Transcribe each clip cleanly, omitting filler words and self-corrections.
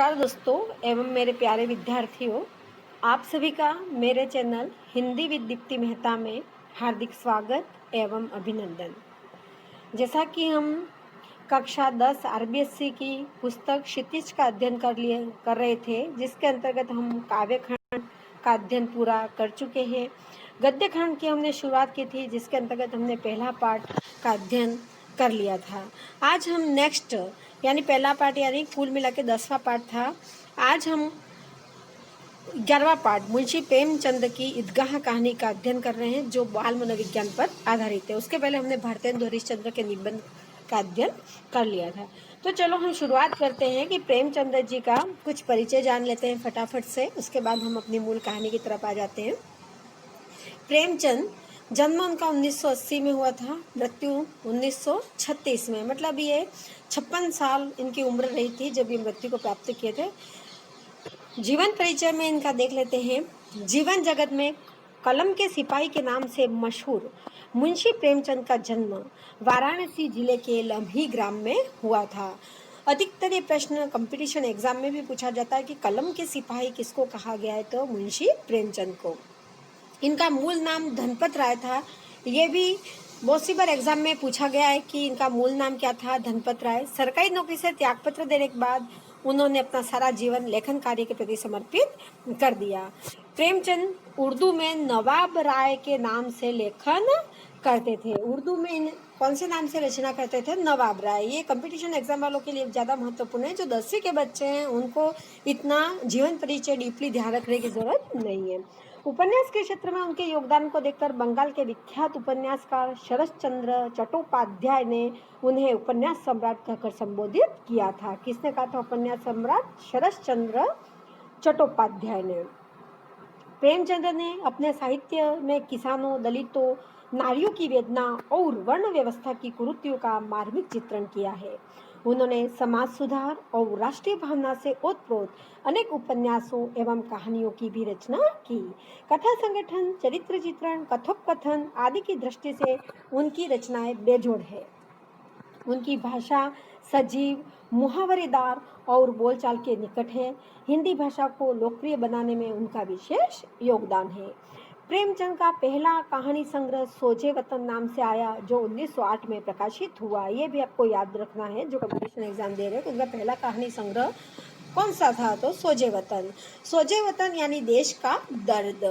नमस्कार दोस्तों एवं मेरे प्यारे विद्यार्थियों, आप सभी का मेरे चैनल हिंदी विद दीप्ति मेहता में हार्दिक स्वागत एवं अभिनंदन। जैसा कि हम कक्षा 10 आरबीएससी की पुस्तक क्षितिज का अध्ययन कर रहे थे, जिसके अंतर्गत हम काव्य खंड का अध्ययन पूरा कर चुके हैं। गद्य खंड की हमने शुरुआत की थी, जिसके अंतर्गत हमने पहला पाठ का अध्ययन कर लिया था। आज हम नेक्स्ट यानी पहला पाठ यानी कुल मिला के 10वां पाठ था। आज हम 11वां पाठ मुंशी प्रेमचंद की ईदगाह कहानी का अध्ययन कर रहे हैं, जो बाल मनोविज्ञान पर आधारित है। उसके पहले हमने भारतेंदु हरिश्चंद्र के निबंध का अध्ययन कर लिया था। तो चलो हम शुरुआत करते हैं कि प्रेमचंद जी का कुछ परिचय जान लेते हैं फटाफट से। उसके बाद हम अपनी मूल कहानी की तरफ आ जाते हैं। प्रेमचंद जन्म उनका 1980 में हुआ था, मृत्यु 1936 में, मतलब ये 56 साल इनकी उम्र रही थी जब ये मृत्यु को प्राप्त किए थे। जीवन परिचय में इनका देख लेते हैं। जीवन जगत में कलम के सिपाही के नाम से मशहूर मुंशी प्रेमचंद का जन्म वाराणसी जिले के लम्ही ग्राम में हुआ था। अधिकतर ये प्रश्न कंपटीशन एग्जाम में भी पूछा जाता है कि कलम के सिपाही किसको कहा गया है, तो मुंशी प्रेमचंद को। इनका मूल नाम धनपत राय था। ये भी बहुत सी बार एग्जाम में पूछा गया है कि इनका मूल नाम क्या था, धनपत राय। सरकारी नौकरी से त्यागपत्र देने के बाद उन्होंने अपना सारा जीवन लेखन कार्य के प्रति समर्पित कर दिया। प्रेमचंद उर्दू में नवाब राय के नाम से लेखन करते थे। उर्दू में कौन से नाम से रचना करते थे? नवाब राय। ये कंपटीशन एग्जाम वालों के लिए ज़्यादा महत्वपूर्ण है। जो 10वीं के बच्चे हैं उनको इतना जीवन परिचय डीपली ध्यान रखने की जरूरत नहीं है। उपन्यास के क्षेत्र में उनके योगदान को देखकर बंगाल के विख्यात उपन्यासकार शरद चंद्र चट्टोपाध्याय ने उन्हें उपन्यास सम्राट कहकर संबोधित किया था। किसने कहा था उपन्यास सम्राट? शरद चंद्र चट्टोपाध्याय ने। प्रेमचंद्र ने अपने साहित्य में किसानों, दलितों, नारियों की वेदना और वर्ण व्यवस्था की कुरीतियों का मार्मिक चित्रण किया है। उन्होंने समाज सुधार और राष्ट्रीय भावना से ओतप्रोत अनेक उपन्यासों एवं कहानियों की भी रचना की। कथा संगठन, चरित्र चित्रण, कथोपकथन आदि की दृष्टि से उनकी रचनाएं बेजोड़ है। उनकी भाषा सजीव, मुहावरेदार और बोलचाल के निकट है। हिंदी भाषा को लोकप्रिय बनाने में उनका विशेष योगदान है। प्रेमचंद का पहला कहानी संग्रह सोजे वतन नाम से आया, जो 1908 में प्रकाशित हुआ। ये भी आपको याद रखना है जो कंपटीशन एग्जाम दे रहे हैं। उनका पहला कहानी संग्रह कौन सा था? तो सोजे वतन। सोजे वतन यानी देश का दर्द।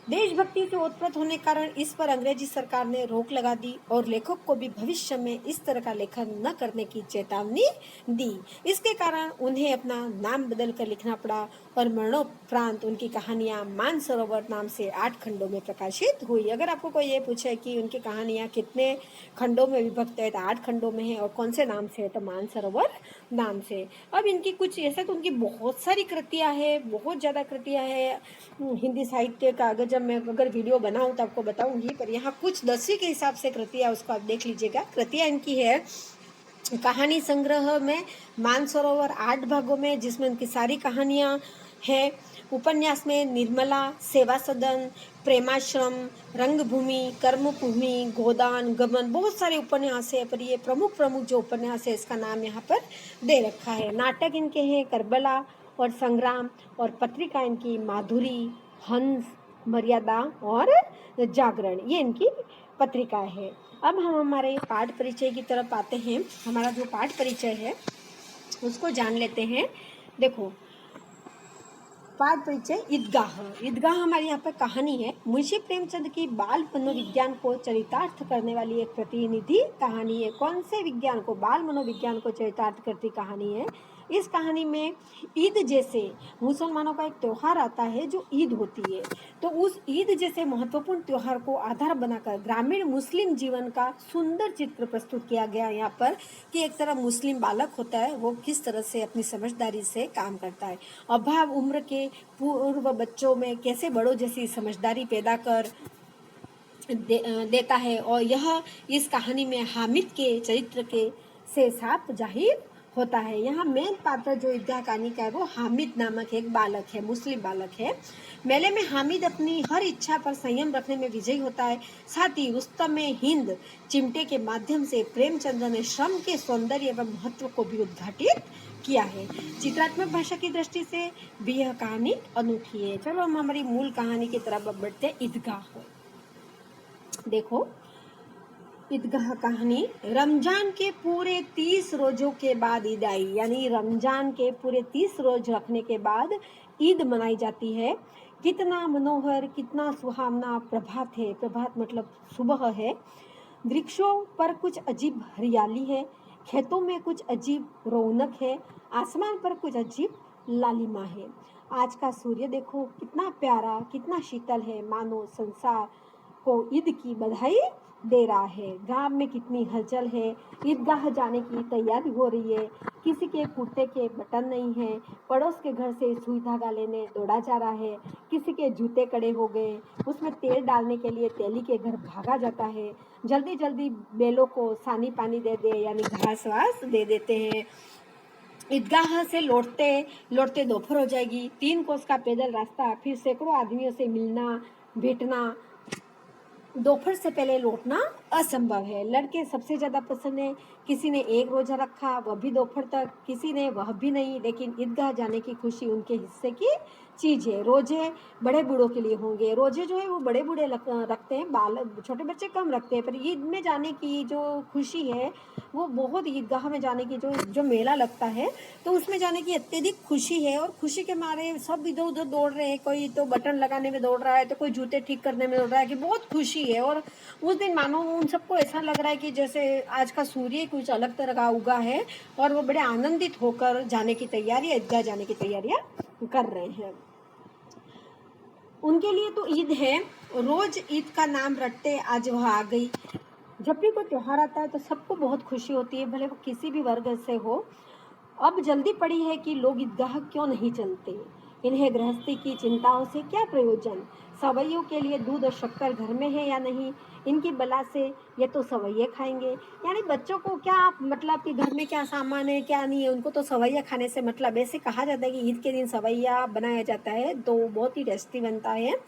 देशभक्ति से ओतप्रोत होने के कारण इस पर अंग्रेजी सरकार ने रोक लगा दी और लेखक को भी भविष्य में इस तरह का लेखन न करने की चेतावनी दी। इसके कारण उन्हें अपना नाम बदल कर लिखना पड़ा और मरणोपरांत उनकी कहानियां मानसरोवर नाम से 8 खंडों में प्रकाशित हुई। अगर आपको कोई ये पूछे कि उनकी कहानियां कितने खंडों में विभक्त है, तो 8 खंडों में है और कौन से नाम से है, तो मानसरोवर नाम से। अब इनकी कुछ ऐसे तो उनकी बहुत सारी कृतियां हैं, बहुत ज़्यादा कृतियां हैं हिंदी साहित्य का। जब मैं अगर वीडियो बनाऊं तो आपको बताऊंगी, पर यहाँ कुछ 10वीं के हिसाब से कृतियां उसको आप देख लीजिएगा। कृतियां इनकी है कहानी संग्रह में मानसरोवर 8 भागों में, जिसमें उनकी सारी कहानियां हैं। उपन्यास में निर्मला, सेवा सदन, प्रेमाश्रम, रंगभूमि, कर्मभूमि, गोदान, गमन, बहुत सारे उपन्यास है। पर ये प्रमुख जो उपन्यास है इसका नाम यहाँ पर दे रखा है। नाटक इनके हैं करबला और संग्राम, और पत्रिका इनकी माधुरी, हंस, मर्यादा और जागरण, ये इनकी पत्रिका है। अब हम हमारे पाठ परिचय की तरफ आते हैं। हमारा जो पाठ परिचय है उसको जान लेते हैं। देखो, पाठ परिचय ईदगाह। ईदगाह हमारी यहाँ पर कहानी है। मुंशी प्रेमचंद की बाल मनोविज्ञान को चरितार्थ करने वाली एक प्रतिनिधि कहानी है। कौन से विज्ञान को? बाल मनोविज्ञान को चरितार्थ करती कहानी है। इस कहानी में ईद जैसे मुसलमानों का एक त्यौहार आता है जो ईद होती है, तो उस ईद जैसे महत्वपूर्ण त्यौहार को आधार बनाकर ग्रामीण मुस्लिम जीवन का सुंदर चित्र प्रस्तुत किया गया यहाँ पर, कि एक तरह मुस्लिम बालक होता है, वो किस तरह से अपनी समझदारी से काम करता है। अभाव उम्र के पूर्व बच्चों में कैसे बड़ों जैसी समझदारी पैदा कर देता है, और यह इस कहानी में हामिद के चरित्र के से साफ जाहिर होता है। यहाँ मेन पात्र जो ईदगाह कहानी का है वो हामिद नामक एक बालक है, मुस्लिम बालक है। मेले में हामिद अपनी हर इच्छा पर संयम रखने में विजयी होता है। साथ ही रुस्तम में हिंद चिमटे के माध्यम से प्रेमचंद्र ने श्रम के सौंदर्य एवं महत्व को भी उद्घाटित किया है। चित्रात्मक भाषा की दृष्टि से भी यह कहानी अनूठी है। चलो हम हमारी मूल कहानी की तरफ बढ़ते हैं। ईदगाह देखो, ईदगाह कहानी। रमजान के पूरे 30 रोजों के बाद ईद आई, यानी रमजान के पूरे 30 रोज रखने के बाद ईद मनाई जाती है। कितना मनोहर, कितना सुहावना प्रभात है। प्रभात मतलब सुबह है। वृक्षों पर कुछ अजीब हरियाली है, खेतों में कुछ अजीब रौनक है, आसमान पर कुछ अजीब लालिमा है। आज का सूर्य देखो कितना प्यारा, कितना शीतल है, मानो संसार को ईद की बधाई दे रहा है। गांव में कितनी हलचल है। ईदगाह जाने की तैयारी हो रही है। किसी के कुर्ते के बटन नहीं है, पड़ोस के घर से सुई धागा लेने दौड़ा जा रहा है। किसी के जूते कड़े हो गए, उसमें तेल डालने के लिए तेली के घर भागा जाता है। जल्दी जल्दी बैलों को सानी पानी दे दे, यानी घास वास दे देते हैं। ईदगाह से लौटते लौटते दोपहर हो जाएगी। 3 कोस का पैदल रास्ता, फिर सैकड़ों आदमियों से मिलना भेटना। दोपहर से पहले लौटना असंभव है। लड़के सबसे ज़्यादा पसंद है। किसी ने एक रोज़ा रखा, वह भी दोपहर तक, किसी ने वह भी नहीं, लेकिन ईदगाह जाने की खुशी उनके हिस्से की चीज़ है। रोजे बड़े बूढ़ों के लिए होंगे। रोजे जो है वो बड़े बूढ़े रखते हैं, बाल छोटे बच्चे कम रखते हैं। पर ईद में जाने की जो खुशी है वो बहुत, ईदगाह में जाने की जो मेला लगता है तो उसमें जाने की अत्यधिक खुशी है। और खुशी के मारे सब इधर उधर दौड़ रहे हैं। कोई तो बटन लगाने में दौड़ रहा है, तो कोई जूते ठीक करने में दौड़ रहा है, कि बहुत खुशी है। और उस दिन मानो उन सबको ऐसा लग रहा है कि जैसे आज का सूर्य कुछ अलग तरह का उगा है, और वो बड़े आनंदित होकर जाने की तैयारी, ईदगाह जाने की तैयारियां कर रहे हैं। उनके लिए तो ईद है, रोज ईद का नाम रटते आज वह आ गई। जब भी कोई त्योहार आता है तो सबको बहुत खुशी होती है, भले वो किसी भी वर्ग से हो। अब जल्दी पड़ी है कि लोग ईदगाह क्यों नहीं चलते। इन्हें गृहस्थी की चिंताओं से क्या प्रयोजन। सवैयों के लिए दूध और शक्कर घर में है या नहीं, इनकी बला से ये तो सवैये खाएंगे। यानी बच्चों को क्या मतलब कि घर में क्या सामान है क्या नहीं है, उनको तो सवैया खाने से मतलब। ऐसे कहा जाता है कि ईद के दिन सवैया बनाया जाता है तो बहुत ही टेस्टी बनता है।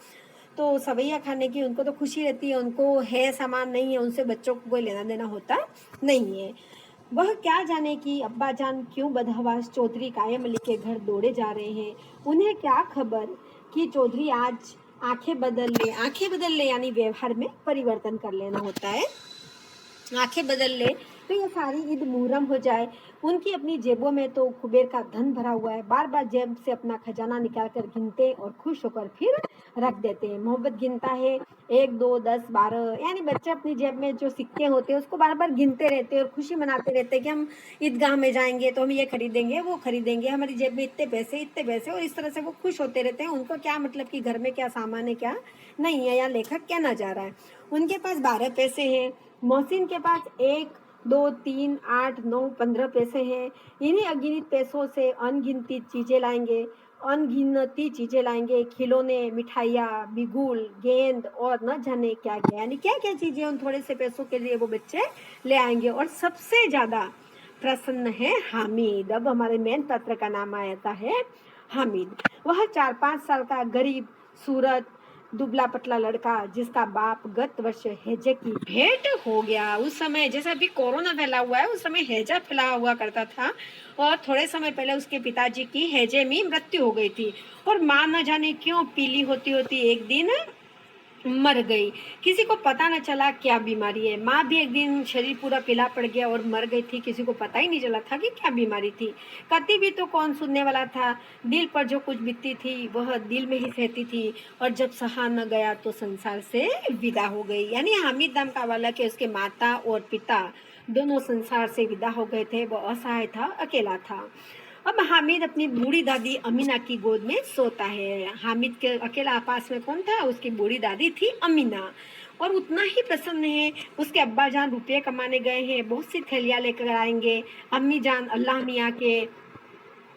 तो सवैया खाने की उनको तो खुशी रहती है, उनको है सामान नहीं है, उनसे बच्चों को कोई लेना देना होता नहीं है। वह क्या जाने कि अब्बा जान क्यों बदहवास चौधरी कायम अली के घर दौड़े जा रहे हैं। उन्हें क्या खबर कि चौधरी आज आंखें बदल ले, यानी व्यवहार में परिवर्तन कर लेना होता है। आंखें बदल ले तो ये सारी ईद मुहर्रम हो जाए। उनकी अपनी जेबों में तो कुबेर का धन भरा हुआ है। बार बार जेब से अपना खजाना निकाल कर गिनते और खुश होकर फिर रख देते हैं। मोहब्बत गिनता है 1 2 10 12, यानी बच्चे अपनी जेब में जो सिक्के होते हैं उसको बार बार गिनते रहते हैं और खुशी मनाते रहते हैं कि हम ईदगाह में जाएंगे तो हम ये खरीदेंगे वो खरीदेंगे, हमारी जेब में इतने पैसे, और इस तरह से वो खुश होते रहते हैं। उनको क्या मतलब कि घर में क्या सामान है क्या नहीं है, या लेखक क्या ना जा रहा है। उनके पास 12 पैसे हैं। मोहसिन के पास 1 2 3 8 9 15 पैसे हैं। इन्हीं अगिनत पैसों से अनगिनती चीजें लाएंगे, खिलौने, मिठाइयाँ, बिगुल, गेंद और न जाने क्या क्या, यानी क्या क्या चीजें उन थोड़े से पैसों के लिए वो बच्चे ले आएंगे। और सबसे ज्यादा प्रसन्न है हामिद। अब हमारे मेन पात्र का नाम आता है हामिद। वह 4-5 साल का गरीब सूरत दुबला पतला लड़का, जिसका बाप गत वर्ष हैजे की भेंट हो गया। उस समय जैसा अभी कोरोना फैला हुआ है, उस समय हैजा फैला हुआ करता था, और थोड़े समय पहले उसके पिताजी की हैजे में मृत्यु हो गई थी। और माँ न जाने क्यों पीली होती होती एक दिन मर गई। किसी को पता न चला क्या बीमारी है। माँ भी एक दिन शरीर पूरा पीला पड़ गया और मर गई थी। किसी को पता ही नहीं चला था कि क्या बीमारी थी। कति भी तो कौन सुनने वाला था। दिल पर जो कुछ बीतती थी वह दिल में ही सहती थी, और जब सहा न गया तो संसार से विदा हो गई। यानी हामिद नाम का बालक है, उसके माता और पिता दोनों संसार से विदा हो गए थे। वह असहाय था, अकेला था। अब हामिद अपनी बूढ़ी दादी अमीना की गोद में सोता है। हामिद के अकेला पास में कौन था, उसकी बूढ़ी दादी थी अमीना। और उतना ही प्रसन्न है। उसके अब्बा जान रुपये कमाने गए हैं, बहुत सी थैलियाँ लेकर आएंगे। अम्मी जान अल्लाह मियाँ के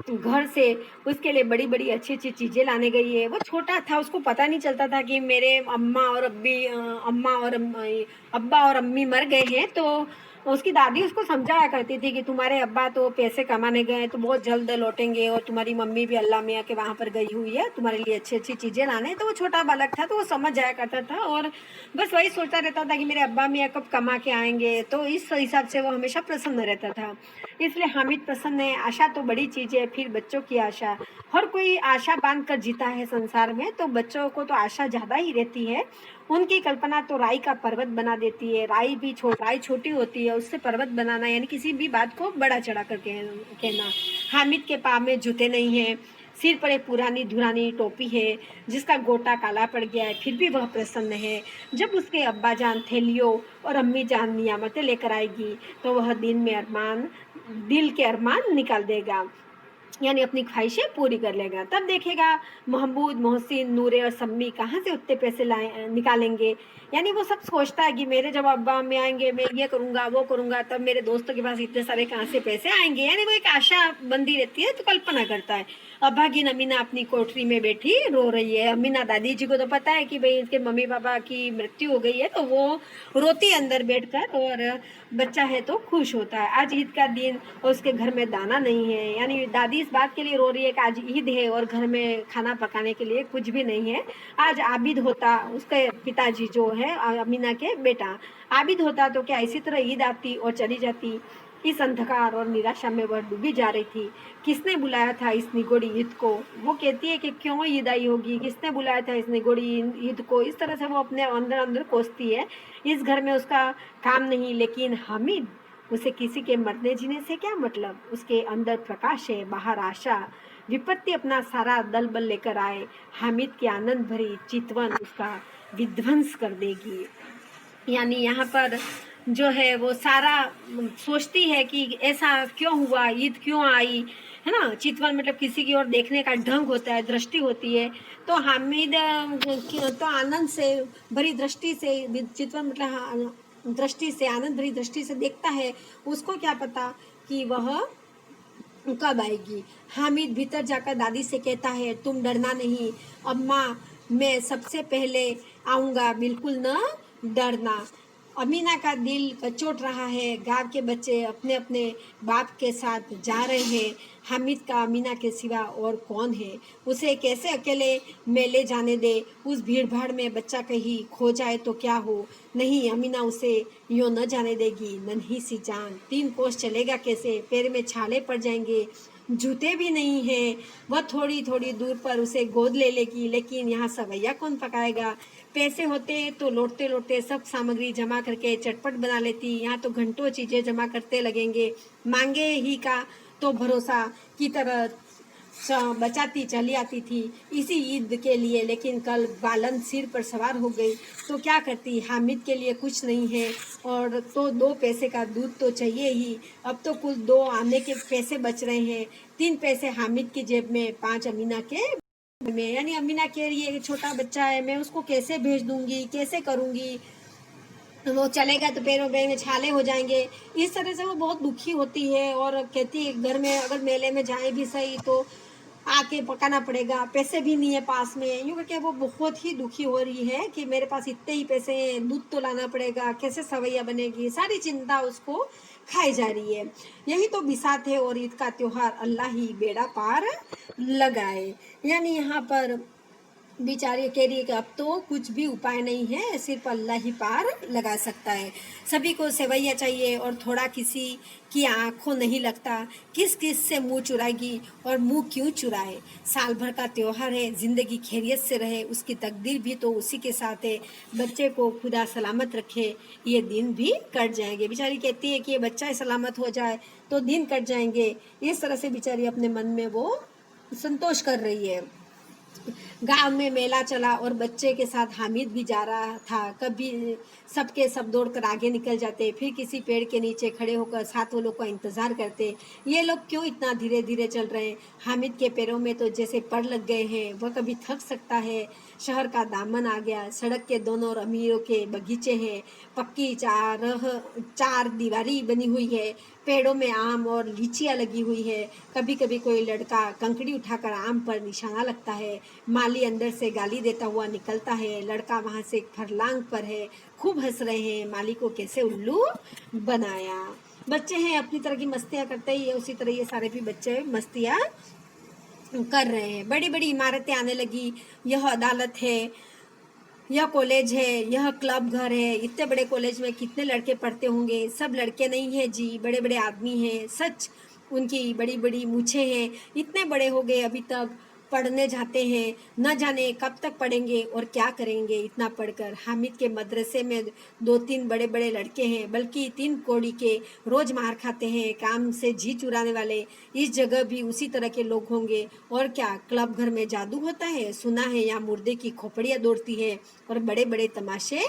घर से उसके लिए बड़ी बड़ी अच्छी अच्छी चीज़ें लाने गई है। वो छोटा था, उसको पता नहीं चलता था कि मेरे अम्मा और अब्बा और अम्मी मर गए हैं। तो उसकी दादी उसको समझाया करती थी कि तुम्हारे अब्बा तो पैसे कमाने गए तो बहुत जल्द लौटेंगे, और तुम्हारी मम्मी भी अल्लाह मियाँ के वहाँ पर गई हुई है तुम्हारे लिए अच्छी अच्छी चीज़ें लाने। तो वो छोटा बालक था तो वो समझ जाया करता था और बस वही सोचता रहता था कि मेरे अब्बा मियाँ कब कमा के आएंगे। तो इस हिसाब से वो हमेशा प्रसन्न रहता था। इसलिए हामिद प्रसन्न है। आशा तो बड़ी चीज़ है, फिर बच्चों की आशा। हर कोई आशा बांध कर जीता है संसार में, तो बच्चों को तो आशा ज़्यादा ही रहती है। उनकी कल्पना तो राई का पर्वत बना देती है। राई छोटी होती है, उससे पर्वत बनाना यानी किसी भी बात को बड़ा चढ़ा कर कहना। हामिद के पाँव में जूते नहीं हैं, सिर पर एक पुरानी धुरानी टोपी है जिसका गोटा काला पड़ गया है, फिर भी वह प्रसन्न है। जब उसके अब्बा जान थैलियों और अम्मी जान नियामतें लेकर आएगी तो वह दिल के अरमान निकाल देगा, यानी अपनी ख्वाहिशें पूरी कर लेगा। तब देखेगा महमूद, मोहसिन, नूरे और सम्मी कहाँ से उतने पैसे निकालेंगे। यानी वो सब सोचता है कि मेरे जब अब्बा अम्मी आएंगे मैं ये करूँगा वो करूँगा, तब मेरे दोस्तों के पास इतने सारे कहाँ से पैसे आएंगे। यानी वो एक आशा बंदी रहती है, तो कल्पना करता है। अभागिन अमीना अपनी कोठरी में बैठी रो रही है। अमीना दादी जी को तो पता है कि भाई इसके मम्मी पापा की मृत्यु हो गई है, तो वो रोती अंदर बैठकर, और बच्चा है तो खुश होता है। आज ईद का दिन और उसके घर में दाना नहीं है। यानी दादी इस बात के लिए रो रही है कि आज ईद है और घर में खाना पकाने के लिए कुछ भी नहीं है। आज आबिद होता, उसके पिताजी जो है अमीना के बेटा आबिद होता, तो क्या इसी तरह ईद आती और चली जाती। इस अंधकार और निराशा में वह डूबी जा रही थी। किसने बुलाया था इस निगोड़ी ईद को। वो कहती है कि क्यों ईद आई होगी, किसने बुलाया था इस निगोड़ी ईद को। इस तरह से वो अपने अंदर अंदर कोसती है। इस घर में उसका काम नहीं, लेकिन हामिद, उसे किसी के मरने जीने से क्या मतलब। उसके अंदर प्रकाश है, बाहर आशा। विपत्ति अपना सारा दल बल लेकर आए, हामिद की आनंद भरी चितवन उसका विध्वंस कर देगी। यानी यहाँ पर जो है वो सारा सोचती है कि ऐसा क्यों हुआ, ईद क्यों आई, है ना। चितवन मतलब किसी की ओर देखने का ढंग होता है, दृष्टि होती है। तो हामिद तो आनंद से भरी दृष्टि से, चितवन मतलब दृष्टि से, आनंद भरी दृष्टि से देखता है। उसको क्या पता कि वह कब आएगी। हामिद भीतर जाकर दादी से कहता है, तुम डरना नहीं अम्मा, मैं सबसे पहले आऊँगा, बिल्कुल न डरना। अमीना का दिल कचोट रहा है। गांव के बच्चे अपने अपने बाप के साथ जा रहे हैं। हामिद का अमीना के सिवा और कौन है। उसे कैसे अकेले में ले जाने दे। उस भीड़ भाड़ में बच्चा कहीं खो जाए तो क्या हो। नहीं, अमीना उसे यूँ न जाने देगी। नन्ही सी जान 3 कोस चलेगा कैसे, पैर में छाले पड़ जाएंगे, जूते भी नहीं हैं। वह थोड़ी थोड़ी दूर पर उसे गोद ले लेगी, लेकिन यहाँ सवैया कौन पकाएगा। पैसे होते तो लौटते लौटते सब सामग्री जमा करके चटपट बना लेती। यहाँ तो घंटों चीज़ें जमा करते लगेंगे। मांगे ही का तो भरोसा की तरह बचाती चली आती थी इसी ईद के लिए, लेकिन कल बालन सिर पर सवार हो गई तो क्या करती। हामिद के लिए कुछ नहीं है, और तो 2 पैसे का दूध तो चाहिए ही। अब तो कुल 2 आने के पैसे बच रहे हैं। 3 पैसे हामिद की जेब में, 5 अमीना के में। यानी अमीना कह रही है कि छोटा बच्चा है, मैं उसको कैसे भेज दूंगी, कैसे करूंगी, वो चलेगा तो पैरों में छाले हो जाएंगे। इस तरह से वो बहुत दुखी होती है और कहती है घर में अगर मेले में जाए भी सही तो आके पकाना पड़ेगा, पैसे भी नहीं है पास में। यूँ करके वो बहुत ही दुखी हो रही है कि मेरे पास इतने ही पैसे हैं, दूध तो लाना पड़ेगा, कैसे सवैया बनेगी। सारी चिंता उसको खाई जा रही है। यही तो बिसात है, और ईद का त्योहार अल्लाह ही बेड़ा पार लगाए। यानी यहाँ पर बेचारी कह रही है कि अब तो कुछ भी उपाय नहीं है, सिर्फ अल्लाह ही पार लगा सकता है। सभी को सेवैया चाहिए और थोड़ा किसी की आंखों नहीं लगता। किस किस से मुंह चुराएगी और मुंह क्यों चुराए। साल भर का त्योहार है, जिंदगी खैरियत से रहे, उसकी तकदीर भी तो उसी के साथ है। बच्चे को खुदा सलामत रखे, ये दिन भी कट जाएंगे। बेचारी कहती है कि ये बच्चा सलामत हो जाए तो दिन कट जाएंगे। इस तरह से बेचारी अपने मन में वो संतोष कर रही है। गांव में मेला चला और बच्चे के साथ हामिद भी जा रहा था। कभी सबके सब दौड़कर आगे निकल जाते, फिर किसी पेड़ के नीचे खड़े होकर साथ वो लोग का इंतजार करते। ये लोग क्यों इतना धीरे धीरे चल रहे हैं। हामिद के पैरों में तो जैसे पड़ लग गए हैं, वह कभी थक सकता है। शहर का दामन आ गया, सड़क के दोनों ओर अमीरों के बगीचे हैं, पक्की चार दीवारी बनी हुई है, पेड़ों में आम और लीचियाँ लगी हुई है। कभी कभी कोई लड़का कंकड़ी उठाकर आम पर निशाना लगता है। माली अंदर से गाली देता हुआ निकलता है। लड़का वहाँ से फरलांग पर है, खूब हंस रहे हैं, माली को कैसे उल्लू बनाया। बच्चे हैं, अपनी तरह की मस्तियाँ करते ही है, उसी तरह ये सारे भी बच्चे मस्तियाँ कर रहे हैं। बड़ी बड़ी इमारतें आने लगी, यह अदालत है, यह कॉलेज है, यह क्लब घर है। इतने बड़े कॉलेज में कितने लड़के पढ़ते होंगे? सब लड़के नहीं हैं जी, बड़े बड़े आदमी हैं। सच, उनकी बड़ी बड़ी मूछें हैं, इतने बड़े हो गए अभी तक पढ़ने जाते हैं। न जाने कब तक पढ़ेंगे और क्या करेंगे इतना पढ़कर। हामिद के मदरसे में 2-3 बड़े बड़े लड़के हैं, बल्कि 3 कौड़ी के, रोज मार खाते हैं, काम से जी चुराने वाले। इस जगह भी उसी तरह के लोग होंगे। और क्या क्लब घर में जादू होता है? सुना है यहाँ मुर्दे की खोपड़ियाँ दौड़ती है और बड़े बड़े तमाशे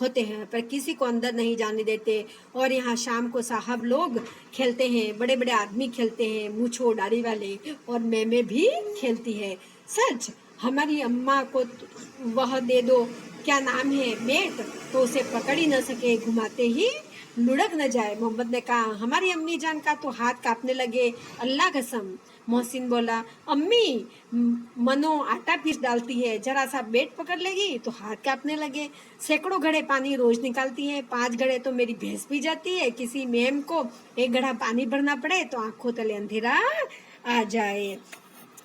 होते हैं, पर किसी को अंदर नहीं जाने देते। और यहाँ शाम को साहब लोग खेलते हैं, बड़े बड़े आदमी खेलते हैं, मूछो दाढ़ी वाले, और मैमे भी खेलती है। सच, हमारी अम्मा को वह दे दो, क्या नाम है, बेट, तो उसे पकड़ ही न सके, घुमाते ही लुढ़क न जाए। मोहम्मद ने कहा, हमारी अम्मी जान का तो हाथ कांपने लगे, अल्लाह कसम। मोहसिन बोला, अम्मी मनो आटा पीस डालती है, जरा सा बेट पकड़ लेगी तो हाथ कांपने लगे। सैकड़ों घड़े पानी रोज निकालती है, 5 घड़े तो मेरी भैंस पी जाती है। किसी मेम को 1 घड़ा पानी भरना पड़े तो आंखों तले अंधेरा आ जाए।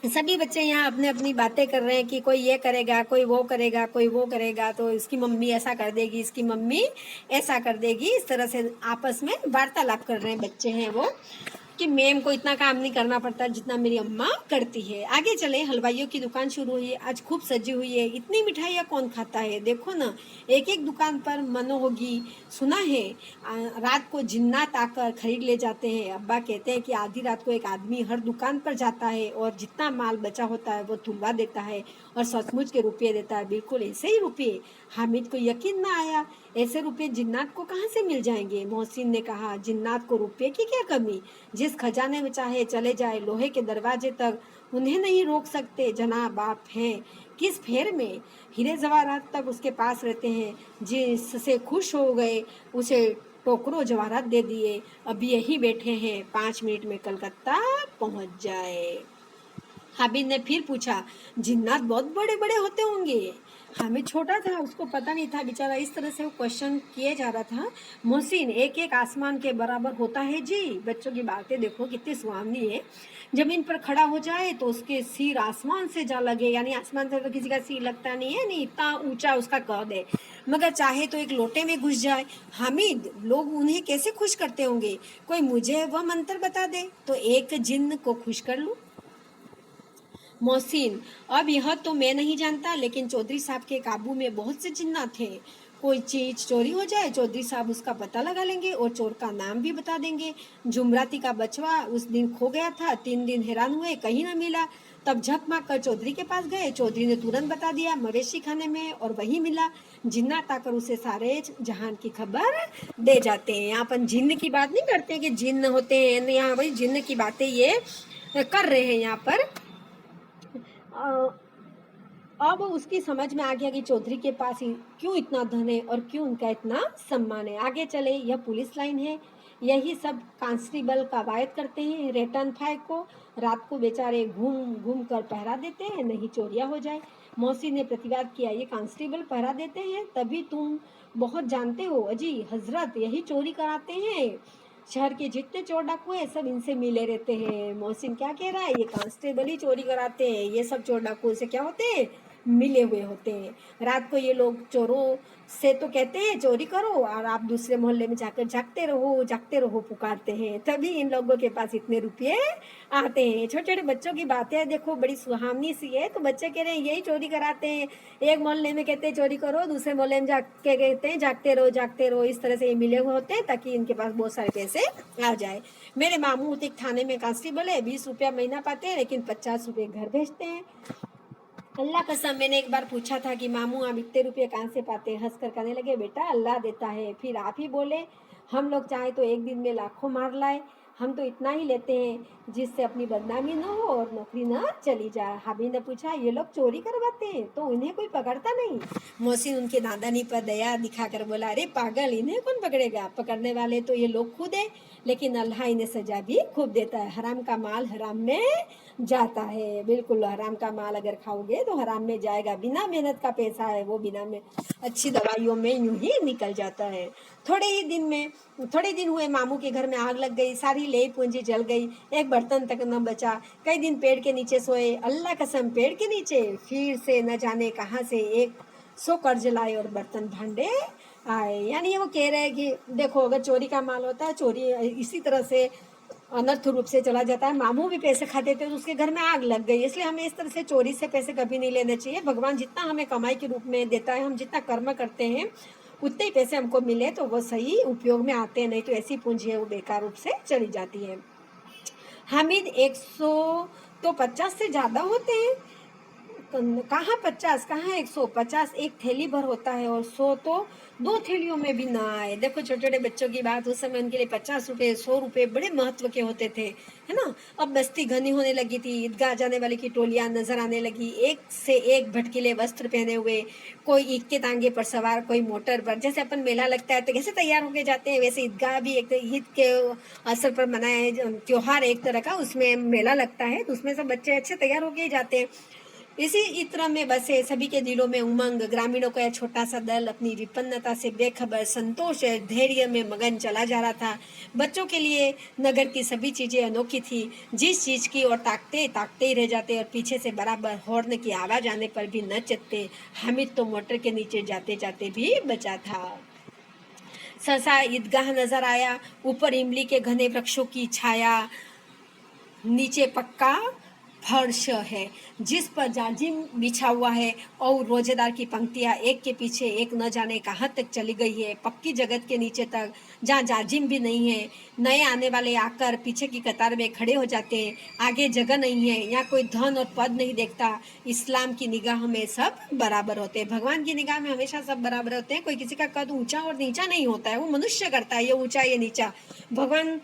सभी बच्चे यहाँ अपने अपनी बातें कर रहे हैं कि कोई ये करेगा, कोई वो करेगा, कोई वो करेगा, तो इसकी मम्मी ऐसा कर देगी, इसकी मम्मी ऐसा कर देगी। इस तरह से आपस में वार्तालाप कर रहे हैं बच्चे हैं वो, कि मैम को इतना काम नहीं करना पड़ता जितना मेरी अम्मा करती है। आगे चले, हलवाइयों की दुकान शुरू हुई, आज खूब सजी हुई है। इतनी मिठाइयाँ कौन खाता है? देखो ना, एक एक दुकान पर मनो होगी। सुना है रात को जिन्नात आकर खरीद ले जाते हैं। अब्बा कहते हैं कि आधी रात को एक आदमी हर दुकान पर जाता है और जितना माल बचा होता है वो तुलवा देता है और सचमुच के रुपये देता है। बिल्कुल ऐसे ही रुपये। हामिद को यकीन ना आया, ऐसे रुपये जिन्नात को कहाँ से मिल जाएंगे? मोहसिन ने कहा, जिन्नात को रुपये की क्या कमी? जिस खजाने में चाहे चले जाए, लोहे के दरवाजे तक उन्हें नहीं रोक सकते। जनाब आप हैं किस फेर में? हीरे जवाहरात तक उसके पास रहते हैं। जिससे खुश हो गए उसे टोकरो जवाहरात दे दिए। अभी यही बैठे हैं, 5 मिनट में कलकत्ता पहुंच जाए। हामिद ने फिर पूछा, जिन्नात बहुत बड़े बड़े होते होंगे? हामिद छोटा था, उसको पता नहीं था बेचारा, इस तरह से वो क्वेश्चन किए जा रहा था। मोहसिन, एक एक आसमान के बराबर होता है जी। बच्चों की बातें देखो कितनी सुहावनी है। जमीन पर खड़ा हो जाए तो उसके सिर आसमान से जा लगे, यानी आसमान से तो किसी का सिर लगता नहीं है, नहीं इतना ऊंचा उसका कद है। मगर चाहे तो एक लोटे में घुस जाए। हामिद, लोग उन्हें कैसे खुश करते होंगे? कोई मुझे वह मंत्र बता दे तो एक जिन्न को खुश कर लूं। मोहसिन, अब यह तो मैं नहीं जानता, लेकिन चौधरी साहब के काबू में बहुत से जिन्नात थे। कोई चीज चोरी हो जाए, चौधरी साहब उसका पता लगा लेंगे और चोर का नाम भी बता देंगे। जुमराती का बचवा उस दिन खो गया था, 3 दिन हैरान हुए, कहीं ना मिला। तब झक मार कर चौधरी के पास गए, चौधरी ने तुरंत बता दिया, मवेशी खाने में, और वही मिला। जिन्नात आकर उसे सारे जहान की खबर दे जाते हैं। यहाँ पर जिन्न की बात नहीं करते कि जिन्न होते हैं, यहाँ भाई जिन्न की बातें ये कर रहे हैं यहाँ पर। अब उसकी समझ में आ गया कि चौधरी के पास ही क्यों इतना धन है और क्यों उनका इतना सम्मान है। आगे चले, यह पुलिस लाइन है, यही सब कांस्टेबल कवायद करते हैं। रेटन फाइव को रात को बेचारे घूम घूम कर पहरा देते हैं, नहीं चोरियां हो जाए। मौसी ने प्रतिवाद किया, ये कांस्टेबल पहरा देते हैं तभी तुम बहुत जानते हो अजी हजरत, यही चोरी कराते हैं। शहर के जितने चोर डाकू है सब इनसे मिले रहते हैं। मोहसिन क्या कह रहा है? ये कांस्टेबल ही चोरी कराते हैं, ये सब चोर डाकू से क्या होते हैं? मिले हुए होते हैं। रात को ये लोग चोरों से तो कहते हैं चोरी करो, और आप दूसरे मोहल्ले में जाकर जागते रहो पुकारते हैं, तभी इन लोगों के पास इतने रुपये आते हैं। छोटे छोटे बच्चों की बातें देखो, बड़ी सुहावनी सी है। तो बच्चे कह रहे हैं यही चोरी कराते हैं। एक मोहल्ले में कहते हैं चोरी करो, दूसरे मोहल्ले में जाके कहते हैं जागते रहो। इस तरह से ये मिले हुए होते हैं ताकि इनके पास बहुत सारे पैसे आ जाए। मेरे मामू एक थाने में कांस्टेबल है, 20 रुपया महीना पाते हैं, लेकिन 50 रुपये घर भेजते हैं। अल्लाह कसम, मैंने एक बार पूछा था कि मामू आप इतने रुपये कहाँ से पाते हैं? हंस कर कहने लगे, बेटा अल्लाह देता है। फिर आप ही बोले, हम लोग चाहे तो एक दिन में लाखों मार लाए, हम तो इतना ही लेते हैं जिससे अपनी बदनामी न हो और नौकरी न चली जाए। हाबी ने पूछा, ये लोग चोरी करवाते हैं तो उन्हें कोई पकड़ता नहीं? मोहसिन उनके नादानी पर दया दिखाकर बोला, अरे पागल, इन्हें कौन पकड़ेगा? पकड़ने वाले तो ये लोग खुद है। लेकिन अल्लाह इन्हें सजा भी खूब देता है। हराम का माल हराम में जाता है, बिल्कुल हराम का माल अगर खाओगे तो हराम में जाएगा। बिना मेहनत का पैसा है वो बिना में अच्छी दवाइयों में यूं ही निकल जाता है। थोड़े दिन हुए मामू के घर में आग लग गई, सारी ले पूंजी जल गई, एक बर्तन तक न बचा। कई दिन पेड़ के नीचे सोए, अल्लाह कसम पेड़ के नीचे फिर से न जाने कहाँ से एक सौ कर्ज लाए और बर्तन भांडे आए। यानी वो कह रहे हैं कि देखो अगर चोरी का माल होता है, चोरी इसी तरह से अनर्थ रूप से चला जाता है। मामू भी पैसे खाते थे तो उसके घर में आग लग गई। इसलिए हमें इस तरह से चोरी से पैसे कभी नहीं लेने चाहिए। भगवान जितना हमें कमाई के रूप में देता है, हम जितना कर्म करते हैं उतने ही पैसे हमको मिले तो वो सही उपयोग में आते हैं, नहीं तो ऐसी पूंजी है वो बेकार रूप से चली जाती है। हामिद 100 तो 50 से ज़्यादा होते हैं। कहाँ 50, कहाँ 150, एक थैली भर होता है और 100 तो 2 थैलियों में भी ना आए। देखो छोटे छोटे बच्चों की बात, उस समय उनके लिए 50 रुपये 100 रुपये बड़े महत्व के होते थे, है ना। अब बस्ती घनी होने लगी थी, ईदगाह जाने वाले की टोलियां नजर आने लगी, एक से एक भटकीले वस्त्र पहने हुए, कोई ईद के तांगे पर सवार, कोई मोटर पर। जैसे अपन मेला लगता है तो कैसे तैयार होके जाते हैं, वैसे ईदगाह भी एक ईद के अवसर पर मनाया त्योहार एक तरह का, उसमें मेला लगता है तो उसमें सब बच्चे अच्छे तैयार होके जाते हैं। इसी इत्र में बसे सभी के दिलों में उमंग। ग्रामीणों का यह छोटा सा दल अपनी विपन्नता से बेखबर, संतोष धैर्य में मगन चला जा रहा था। बच्चों के लिए नगर की सभी चीजें अनोखी थी, जिस चीज की और ताकते ताकते ही रह जाते और पीछे से बराबर हॉर्न की आवाज आने पर भी न चकते। हामिद तो मोटर के नीचे जाते जाते भी बचा था। सहसा ईदगाह नजर आया, ऊपर इमली के घने वृक्षों की छाया, नीचे पक्का फर्श है जिस पर जाजिम बिछा हुआ है और रोजेदार की पंक्तियां एक के पीछे एक न जाने कहाँ तक चली गई है, पक्की जगत के नीचे तक जहाँ जाजिम भी नहीं है। नए आने वाले आकर पीछे की कतार में खड़े हो जाते हैं, आगे जगह नहीं है, यहाँ कोई धन और पद नहीं देखता। इस्लाम की निगाह में सब बराबर होते हैं, भगवान की निगाह में हमेशा सब बराबर होते हैं। कोई किसी का कद ऊंचा और नीचा नहीं होता है, वो मनुष्य करता है ये ऊंचा ये नीचा, भगवान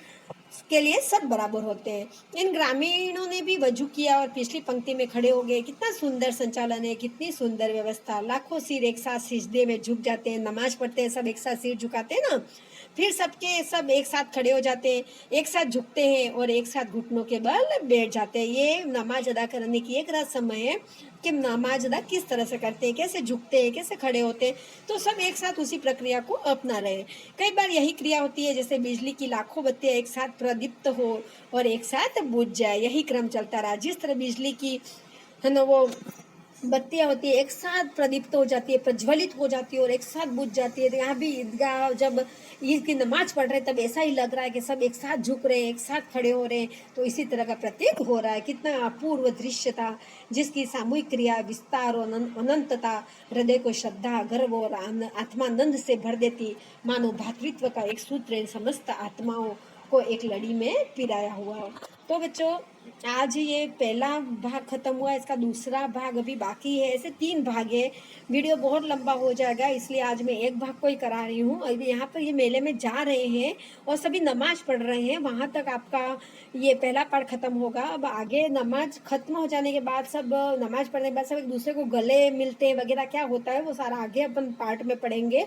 के लिए सब बराबर होते हैं। इन ग्रामीणों ने भी वजू किया और पिछली पंक्ति में खड़े हो गए। कितना सुंदर संचालन है, कितनी सुंदर व्यवस्था। लाखों सिर एक साथ सिजदे में झुक जाते हैं, नमाज पढ़ते हैं, सब एक साथ सिर झुकाते हैं ना, फिर सबके सब एक साथ खड़े हो जाते हैं, एक साथ झुकते हैं और एक साथ घुटनों के बल बैठ जाते हैं। ये नमाज अदा करने की एक रस्म है कि नमाज अदा किस तरह से करते हैं, कैसे झुकते हैं, कैसे खड़े होते हैं, तो सब एक साथ उसी प्रक्रिया को अपना रहे। कई बार यही क्रिया होती है जैसे बिजली की लाखों बत्तियां एक साथ प्रदीप्त हो और एक साथ बुझ जाए, यही क्रम चलता रहा। जिस तरह बिजली की है ना वो बत्तियां होती है एक साथ प्रदीप्त हो जाती है, प्रज्वलित हो जाती है और एक साथ बुझ जाती है। तो यहाँ भी ईदगाह जब ईद की नमाज पढ़ रहे हैं तब ऐसा ही लग रहा है कि सब एक साथ झुक रहे हैं, एक साथ खड़े हो रहे हैं, तो इसी तरह का प्रतीक हो रहा है। कितना अपूर्व दृश्य था जिसकी सामूहिक क्रिया, विस्तार और अनंतता हृदय को श्रद्धा, गर्व और आत्मानंद से भर देती। मानो भातृत्व का एक सूत्र इन समस्त आत्माओं को एक लड़ी में पिराया हुआ हो। तो बच्चों आज ये पहला भाग खत्म हुआ, इसका दूसरा भाग अभी बाकी है। ऐसे 3 भाग है, वीडियो बहुत लंबा हो जाएगा इसलिए आज मैं एक भाग को ही करा रही हूँ। अभी यहाँ पर ये मेले में जा रहे हैं और सभी नमाज पढ़ रहे हैं, वहाँ तक आपका ये पहला पार्ट खत्म होगा। अब आगे नमाज खत्म हो जाने के बाद सब नमाज पढ़ने के बाद सब एक दूसरे को गले मिलते हैं वगैरह, क्या होता है वो सारा आगे अपन पार्ट में पढ़ेंगे,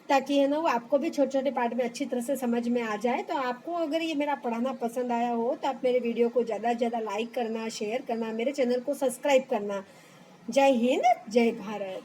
ताकि है ना वो आपको भी छोटे छोटे पार्ट में अच्छी तरह से समझ में आ जाए। तो आपको अगर ये मेरा पढ़ाना पसंद आया हो तो आप मेरे वीडियो को ज़्यादा से ज़्यादा लाइक करना, शेयर करना, मेरे चैनल को सब्सक्राइब करना। जय हिंद, जय भारत।